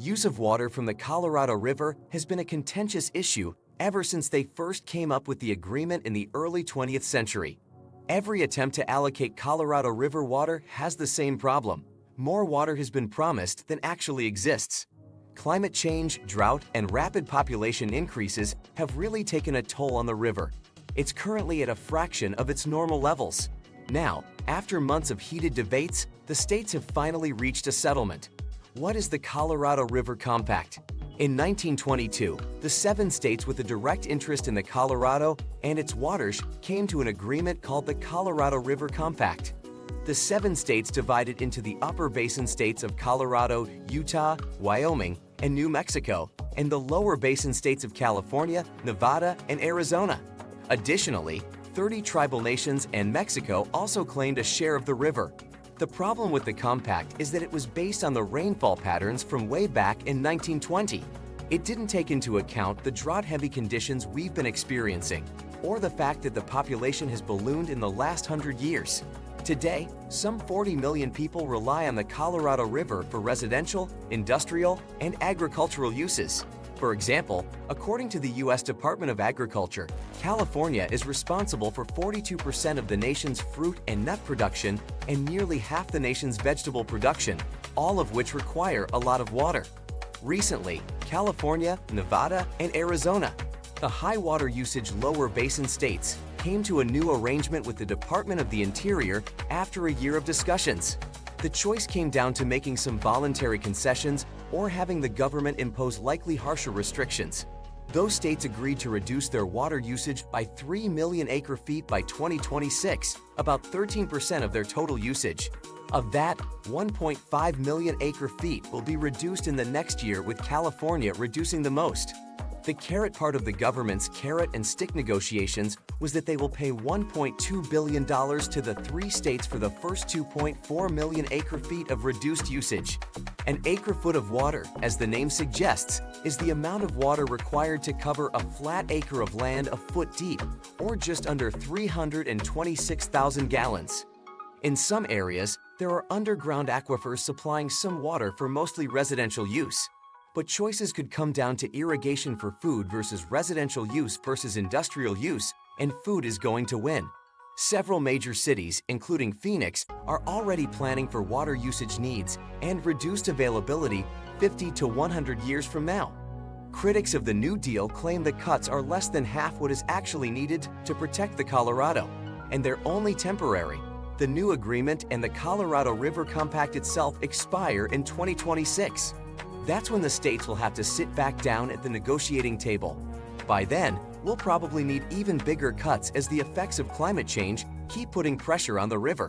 Use of water from the Colorado River has been a contentious issue ever since they first came up with the agreement in the early 20th century. Every attempt to allocate Colorado River water has the same problem. More water has been promised than actually exists. Climate change, drought, and rapid population increases have really taken a toll on the river. It's currently at a fraction of its normal levels. Now, after months of heated debates, the states have finally reached a settlement. What is the Colorado River Compact? In 1922, the 7 states with a direct interest in the Colorado and its waters came to an agreement called the Colorado River Compact. The 7 states divided into the upper basin states of Colorado, Utah, Wyoming, and New Mexico, and the lower basin states of California, Nevada, and Arizona. Additionally, 30 tribal nations and Mexico also claimed a share of the river. The problem with the compact is that it was based on the rainfall patterns from way back in 1920. It didn't take into account the drought-heavy conditions we've been experiencing, or the fact that the population has ballooned in the last 100 years. Today, some 40 million people rely on the Colorado River for residential, industrial, and agricultural uses. For example, according to the U.S. Department of Agriculture, California is responsible for 42% of the nation's fruit and nut production and nearly half the nation's vegetable production, all of which require a lot of water. Recently, California, Nevada, and Arizona, the high water usage lower basin states, came to a new arrangement with the Department of the Interior after a year of discussions. The choice came down to making some voluntary concessions or having the government impose likely harsher restrictions. Those states agreed to reduce their water usage by 3 million acre-feet by 2026, about 13% of their total usage. Of that, 1.5 million acre-feet will be reduced in the next year, with California reducing the most. The carrot part of the government's carrot and stick negotiations was that they will pay $1.2 billion to the 3 states for the first 2.4 million acre-feet of reduced usage. An acre-foot of water, as the name suggests, is the amount of water required to cover a flat acre of land a foot deep, or just under 326,000 gallons. In some areas, there are underground aquifers supplying some water for mostly residential use. But choices could come down to irrigation for food versus residential use versus industrial use, and food is going to win. Several major cities, including Phoenix, are already planning for water usage needs and reduced availability 50 to 100 years from now. Critics of the New Deal claim the cuts are less than half what is actually needed to protect the Colorado, and they're only temporary. The new agreement and the Colorado River Compact itself expire in 2026. That's when the states will have to sit back down at the negotiating table. By then, we'll probably need even bigger cuts as the effects of climate change keep putting pressure on the river.